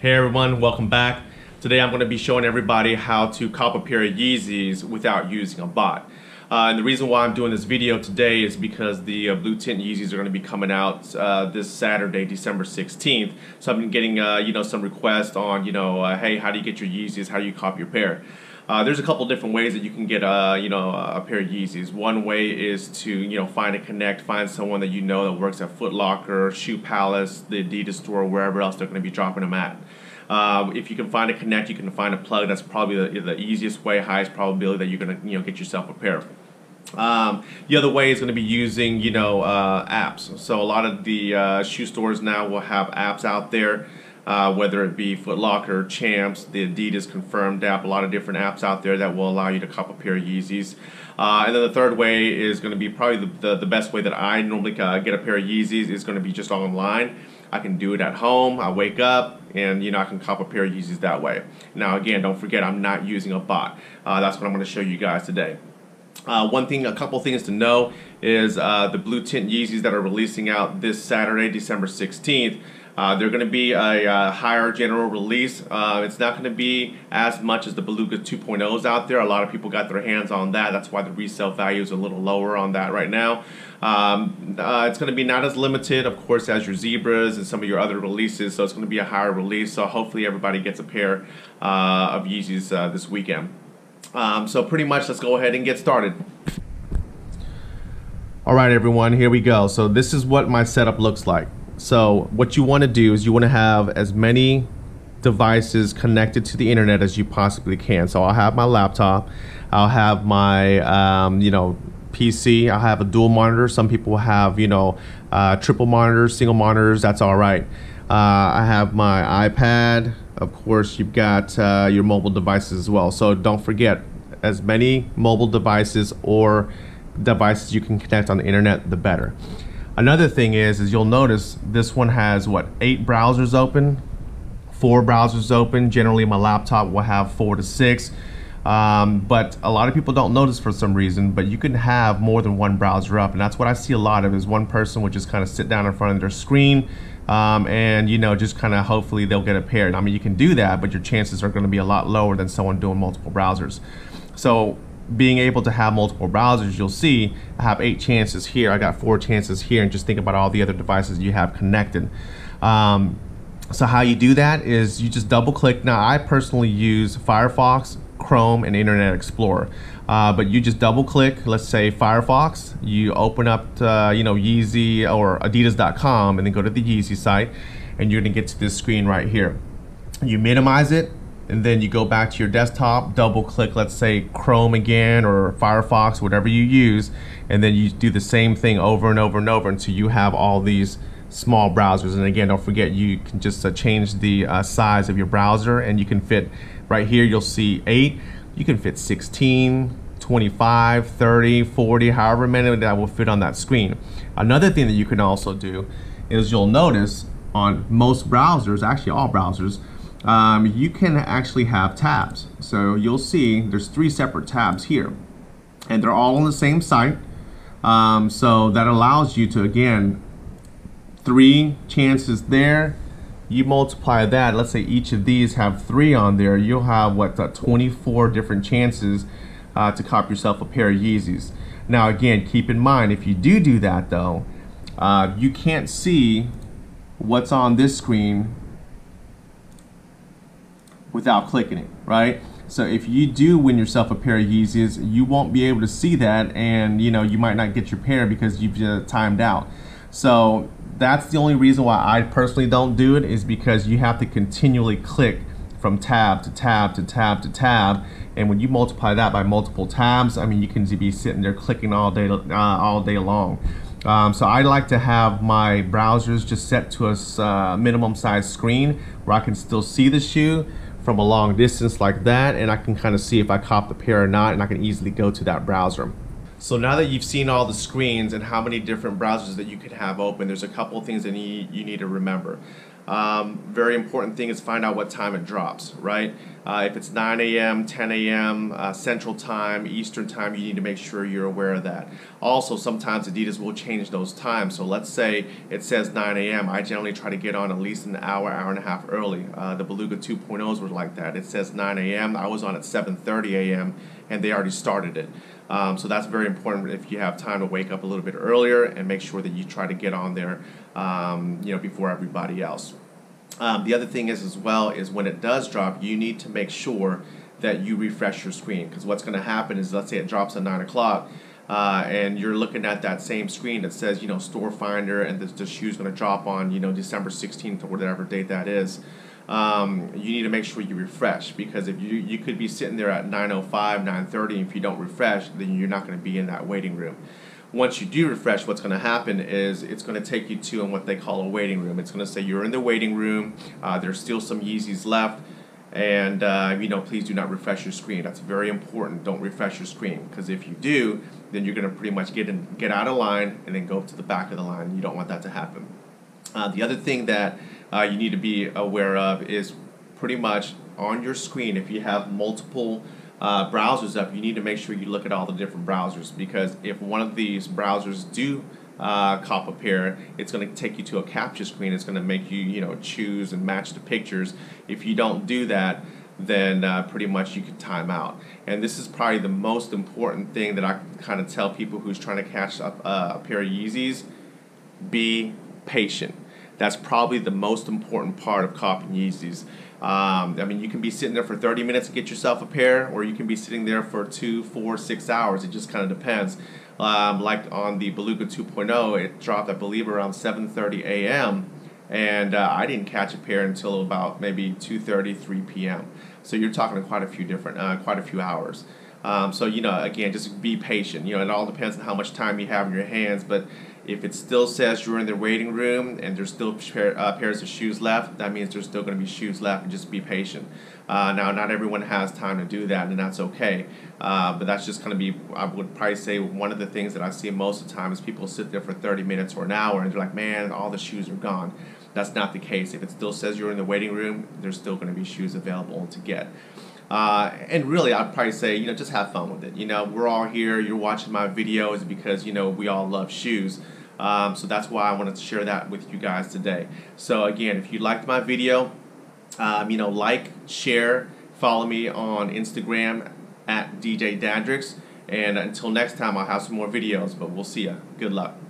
Hey everyone, welcome back. Today I'm going to be showing everybody how to cop a pair of Yeezys without using a bot. And the reason why I'm doing this video today is because the blue tint Yeezys are going to be coming out this Saturday, December 16th. So I've been getting some requests on hey, how do you get your Yeezys? How do you cop your pair? There's a couple different ways that you can get a pair of Yeezys. One way is to find a connect, find someone that you know that works at Foot Locker, Shoe Palace, the Adidas store, wherever else they're going to be dropping them at. If you can find a connect, you can find a plug. That's probably the easiest way, highest probability that you're going to get yourself a pair. The other way is going to be using apps. So a lot of the shoe stores now will have apps out there. Whether it be Foot Locker, Champs, the Adidas Confirmed app, a lot of different apps out there that will allow you to cop a pair of Yeezys. And then the third way is going to be probably the best way that I normally get a pair of Yeezys is going to be just online. I can do it at home. I wake up and I can cop a pair of Yeezys that way. Now again, don't forget I'm not using a bot. That's what I'm going to show you guys today. A couple things to know is the blue tint Yeezys that are releasing out this Saturday, December 16th. They're going to be a higher general release. It's not going to be as much as the Beluga 2.0s out there. A lot of people got their hands on that. That's why the resale value is a little lower on that right now. It's going to be not as limited, of course, as your Zebras and some of your other releases. So it's going to be a higher release. So hopefully everybody gets a pair of Yeezys this weekend. So pretty much, let's go ahead and get started. All right, everyone, here we go. So this is what my setup looks like. So what you want to do is you want to have as many devices connected to the internet as you possibly can. So I'll have my laptop, I'll have my PC, I'll have a dual monitor. Some people will have triple monitors, single monitors. That's all right. I have my iPad. Of course, you've got your mobile devices as well. So don't forget, as many mobile devices or devices you can connect on the internet, the better. Another thing is you'll notice this one has 8 browsers open, 4 browsers open. Generally my laptop will have 4 to 6, but a lot of people don't notice for some reason, but you can have more than one browser up, and that's what I see a lot of, is one person would just kind of sit down in front of their screen and just kind of hopefully they'll get a pair. And I mean, you can do that, but your chances are going to be a lot lower than someone doing multiple browsers. So being able to have multiple browsers, you'll see I have 8 chances here, I got 4 chances here, and just think about all the other devices you have connected. So how you do that is you just double click. Now I personally use Firefox, Chrome, and Internet Explorer, but you just double click, let's say Firefox, you open up Yeezy or Adidas.com and then go to the Yeezy site, and you're gonna get to this screen right here. You minimize it, and then you go back to your desktop, double click, let's say Chrome again or Firefox, whatever you use, and then you do the same thing over and over and over until you have all these small browsers. And again, don't forget, you can just change the size of your browser, and you can fit, right here you'll see 8, you can fit 16, 25, 30, 40, however many that will fit on that screen. Another thing that you can also do is you'll notice on most browsers, actually all browsers, you can actually have tabs. So you'll see there's 3 separate tabs here, and they're all on the same site. So that allows you to, again, 3 chances there. You multiply that, let's say each of these have 3 on there, you'll have 24 different chances to cop yourself a pair of Yeezys. Now again, keep in mind, if you do that though, you can't see what's on this screen without clicking it, right? So if you do win yourself a pair of Yeezys, you won't be able to see that, and you might not get your pair because you've timed out. So that's the only reason why I personally don't do it, is because you have to continually click from tab to tab to tab to tab, and when you multiply that by multiple tabs, I mean, you can be sitting there clicking all day long. So I like to have my browsers just set to a minimum size screen where I can still see the shoe from a long distance like that, and I can kind of see if I cop the pair or not, and I can easily go to that browser. So now that you've seen all the screens and how many different browsers that you could have open, there's a couple things that you need to remember. Very important thing is find out what time it drops, right? If it's 9 a.m., 10 a.m., Central Time, Eastern Time, you need to make sure you're aware of that. Also, sometimes Adidas will change those times. So let's say it says 9 a.m. I generally try to get on at least an hour, hour and a half early. The Beluga 2.0s were like that. It says 9 a.m. I was on at 7:30 a.m. and they already started it. So that's very important if you have time to wake up a little bit earlier and make sure that you try to get on there before everybody else. The other thing is as well is when it does drop, you need to make sure that you refresh your screen, because what's going to happen is, let's say it drops at 9 o'clock and you're looking at that same screen that says store finder, and the shoe's going to drop on December 16th or whatever date that is. You need to make sure you refresh, because if you could be sitting there at 9:05, 9:30, if you don't refresh, then you're not going to be in that waiting room. Once you do refresh, what's going to happen is it's going to take you to what they call a waiting room. It's going to say you're in the waiting room, there's still some Yeezys left, and please do not refresh your screen. That's very important. Don't refresh your screen, because if you do, then you're going to pretty much get out of line and then go to the back of the line. You don't want that to happen. The other thing that you need to be aware of is pretty much on your screen, if you have multiple browsers up, you need to make sure you look at all the different browsers, because if one of these browsers do cop a pair, it's going to take you to a capture screen. It's going to make you choose and match the pictures. If you don't do that, then pretty much you could time out. And this is probably the most important thing that I kind of tell people who's trying to catch up a pair of Yeezys: be patient. That's probably the most important part of copying Yeezys. You can be sitting there for 30 minutes to get yourself a pair, or you can be sitting there for 2, 4, 6 hours. It just kind of depends. Like on the Beluga 2.0, it dropped, I believe, around 7:30 a.m. and I didn't catch a pair until about maybe 2:30, 3 p.m. So you're talking quite a few hours. Again, just be patient. It all depends on how much time you have in your hands, but if it still says you're in the waiting room and there's still pairs of shoes left, that means there's still going to be shoes left, and just be patient. Now, not everyone has time to do that, and that's okay. But that's just going to be, I would probably say, one of the things that I see most of the time is people sit there for 30 minutes or an hour and they're like, man, all the shoes are gone. That's not the case. If it still says you're in the waiting room, there's still going to be shoes available to get. And really, I'd probably say, just have fun with it. We're all here. You're watching my videos because, we all love shoes. So that's why I wanted to share that with you guys today. So again, if you liked my video, like, share, follow me on Instagram at DJ Dandrix. And until next time, I'll have some more videos, but we'll see ya. Good luck.